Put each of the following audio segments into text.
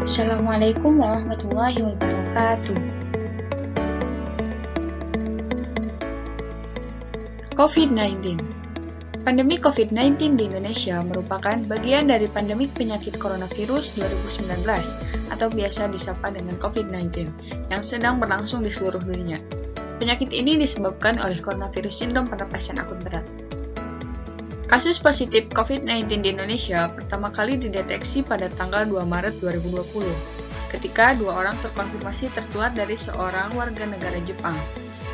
Assalamualaikum warahmatullahi wabarakatuh. COVID-19. Pandemi COVID-19 di Indonesia merupakan bagian dari pandemi penyakit coronavirus 2019 atau biasa disapa dengan COVID-19 yang sedang berlangsung di seluruh dunia. Penyakit ini disebabkan oleh coronavirus sindrom pernapasan akut berat. Kasus positif COVID-19 di Indonesia pertama kali dideteksi pada tanggal 2 Maret 2020, ketika 2 orang terkonfirmasi tertular dari seorang warga negara Jepang.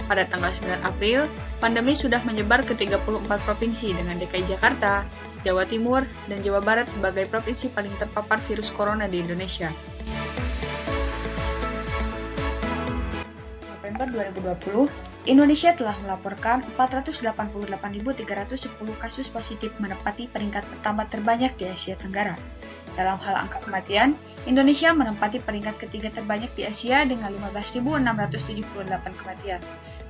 Pada tanggal 9 April, pandemi sudah menyebar ke 34 provinsi dengan DKI Jakarta, Jawa Timur, dan Jawa Barat sebagai provinsi paling terpapar virus corona di Indonesia. November 2020, Indonesia telah melaporkan 488.310 kasus positif menempati peringkat pertama terbanyak di Asia Tenggara. Dalam hal angka kematian, Indonesia menempati peringkat ketiga terbanyak di Asia dengan 15.678 kematian.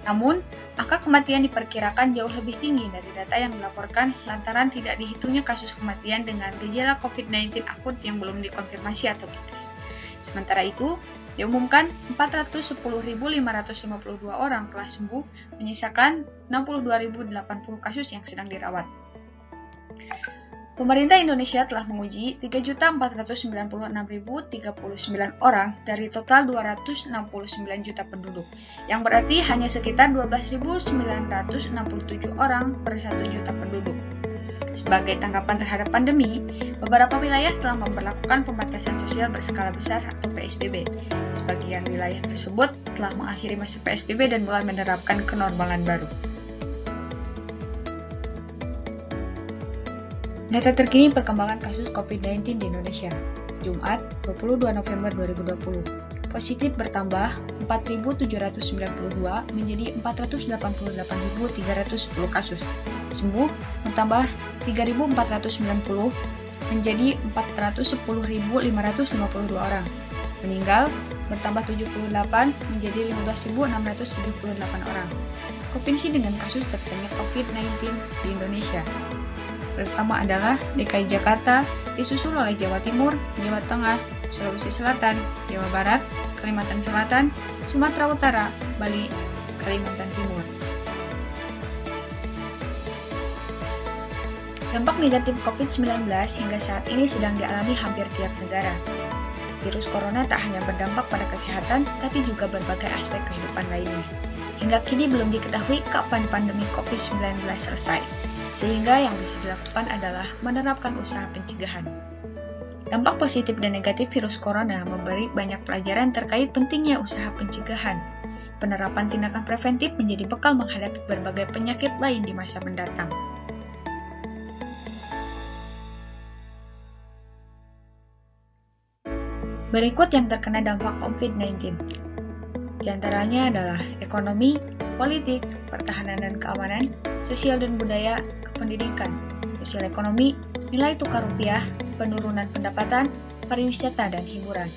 Namun, angka kematian diperkirakan jauh lebih tinggi dari data yang dilaporkan lantaran tidak dihitungnya kasus kematian dengan gejala COVID-19 akut yang belum dikonfirmasi atau dites. Sementara itu, diumumkan 410.552 orang telah sembuh, menyisakan 62.080 kasus yang sedang dirawat. Pemerintah Indonesia telah menguji 3.496.039 orang dari total 269 juta penduduk, yang berarti hanya sekitar 12.967 orang per 1 juta penduduk. Sebagai tanggapan terhadap pandemi, beberapa wilayah telah memperlakukan pembatasan sosial berskala besar atau PSBB. Sebagian wilayah tersebut telah mengakhiri masa PSBB dan mulai menerapkan kenormalan baru. Data terkini perkembangan kasus COVID-19 di Indonesia. Jumat, 22 November 2020. Positif bertambah 4.792 menjadi 488.310 kasus. Sembuh bertambah 3.490 menjadi 410.552 orang. Meninggal bertambah 78 menjadi 15.678 orang. Provinsi dengan kasus terbanyak COVID-19 di Indonesia. Pertama adalah DKI Jakarta, disusul oleh Jawa Timur, Jawa Tengah, Sulawesi Selatan, Jawa Barat, Kalimantan Selatan, Sumatera Utara, Bali, Kalimantan Timur. Dampak negatif COVID-19 hingga saat ini sedang dialami hampir tiap negara. Virus corona tak hanya berdampak pada kesehatan, tapi juga berbagai aspek kehidupan lainnya. Hingga kini belum diketahui kapan pandemi COVID-19 selesai, sehingga yang bisa dilakukan adalah menerapkan usaha pencegahan. Dampak positif dan negatif virus corona memberi banyak pelajaran terkait pentingnya usaha pencegahan. Penerapan tindakan preventif menjadi bekal menghadapi berbagai penyakit lain di masa mendatang. Berikut yang terkena dampak COVID-19. Di antaranya adalah ekonomi, politik, pertahanan dan keamanan, sosial dan budaya, pendidikan, sosial ekonomi, nilai tukar rupiah, penurunan pendapatan, pariwisata, dan hiburan.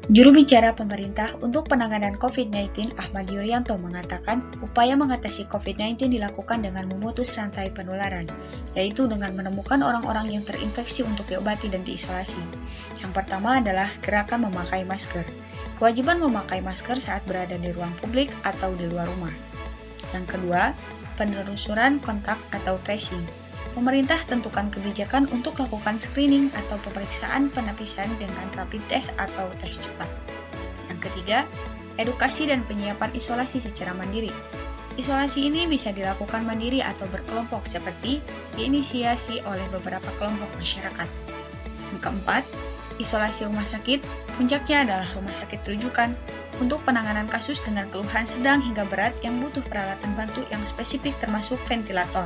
Juru bicara pemerintah untuk penanganan COVID-19 Ahmad Yuryanto mengatakan upaya mengatasi COVID-19 dilakukan dengan memutus rantai penularan, yaitu dengan menemukan orang-orang yang terinfeksi untuk diobati dan diisolasi. Yang pertama adalah gerakan memakai masker. Kewajiban memakai masker saat berada di ruang publik atau di luar rumah. Yang kedua, penelusuran kontak atau tracing. Pemerintah tentukan kebijakan untuk lakukan screening atau pemeriksaan penapisan dengan rapid test atau tes cepat. Yang ketiga, edukasi dan penyiapan isolasi secara mandiri. Isolasi ini bisa dilakukan mandiri atau berkelompok seperti diinisiasi oleh beberapa kelompok masyarakat. Yang keempat, isolasi rumah sakit. Puncaknya adalah rumah sakit rujukan untuk penanganan kasus dengan keluhan sedang hingga berat yang butuh peralatan bantu yang spesifik termasuk ventilator.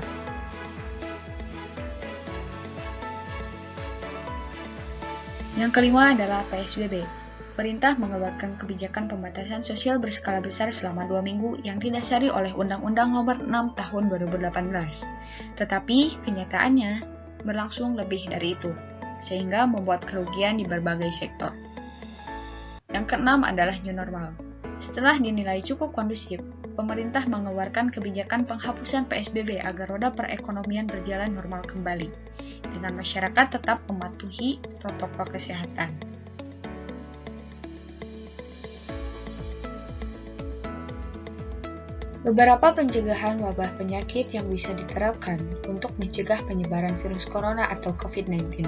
Yang kelima adalah PSBB. Pemerintah mengeluarkan kebijakan pembatasan sosial berskala besar selama 2 minggu yang didasari oleh Undang-Undang Nomor 6 Tahun 2018. Tetapi kenyataannya berlangsung lebih dari itu, sehingga membuat kerugian di berbagai sektor. Yang keenam adalah new normal. Setelah dinilai cukup kondusif, pemerintah mengeluarkan kebijakan penghapusan PSBB agar roda perekonomian berjalan normal kembali, dengan masyarakat tetap mematuhi protokol kesehatan. Beberapa pencegahan wabah penyakit yang bisa diterapkan untuk mencegah penyebaran virus corona atau COVID-19.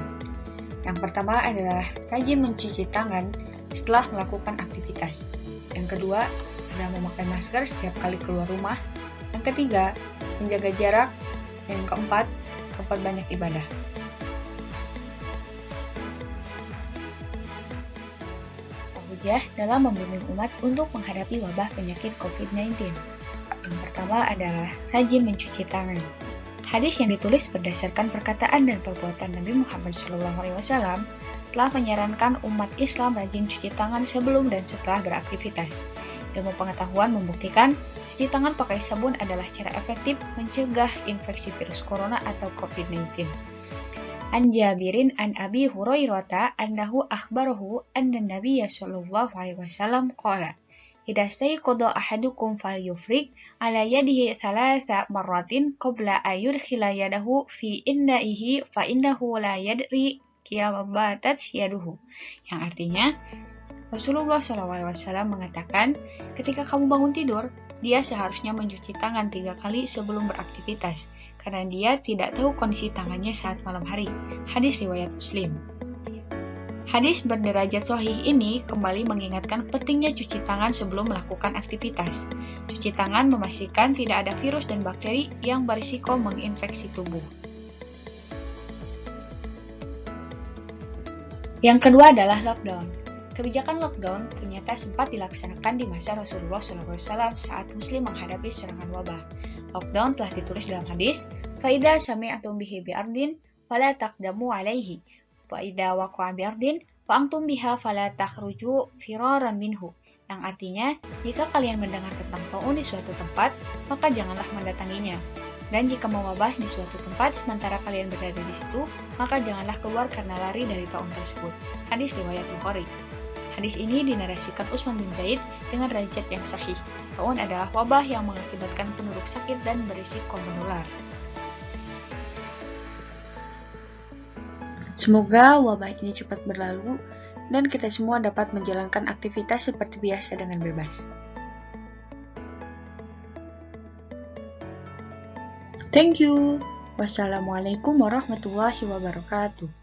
Yang pertama adalah rajin mencuci tangan setelah melakukan aktivitas. Yang kedua adalah memakai masker setiap kali keluar rumah. Yang ketiga, menjaga jarak. Dan yang keempat, memperbanyak ibadah. Hujah dalam membimbing umat untuk menghadapi wabah penyakit COVID-19. Yang pertama adalah rajin mencuci tangan. Hadis yang ditulis berdasarkan perkataan dan perbuatan Nabi Muhammad SAW telah menyarankan umat Islam rajin cuci tangan sebelum dan setelah beraktivitas. Ilmu pengetahuan membuktikan cuci tangan pakai sabun adalah cara efektif mencegah infeksi virus corona atau COVID-19. An Jabirin an Abi Hurairah annahu akhbarahu anna Nabiyya sallallahu alaihi wasallam qala idza stayqadha ahadukum falyufrik ala yadihi thalatha marratin qabla an yudkhila yadahu fi innaihi fa innahu la yadri kama batat yaduhu. Yang artinya, Rasulullah SAW mengatakan, ketika kamu bangun tidur, dia seharusnya mencuci tangan 3 kali sebelum beraktivitas, karena dia tidak tahu kondisi tangannya saat malam hari. Hadis riwayat Muslim. Hadis berderajat sahih ini kembali mengingatkan pentingnya cuci tangan sebelum melakukan aktivitas. Cuci tangan memastikan tidak ada virus dan bakteri yang berisiko menginfeksi tubuh. Yang kedua adalah lockdown. Kebijakan lockdown ternyata sempat dilaksanakan di masa Rasulullah SAW saat Muslim menghadapi serangan wabah. Lockdown telah ditulis dalam hadis, "Faida sami'atum bihi bi'ardin, fala taqdamu alaihi, faida waqa'a bi'ardin, fa'antum biha fala takhruju firaran minhu." Yang artinya, jika kalian mendengar tentang taun di suatu tempat, maka janganlah mendatanginya. Dan jika mewabah di suatu tempat sementara kalian berada di situ, maka janganlah keluar karena lari dari taun tersebut. Hadis riwayat Bukhari. Hadis ini dinarasikan Utsman bin Zaid dengan derajat yang sahih. Taun adalah wabah yang mengakibatkan penduduk sakit dan berisiko menular. Semoga wabah ini cepat berlalu dan kita semua dapat menjalankan aktivitas seperti biasa dengan bebas. Thank you. Wassalamualaikum warahmatullahi wabarakatuh.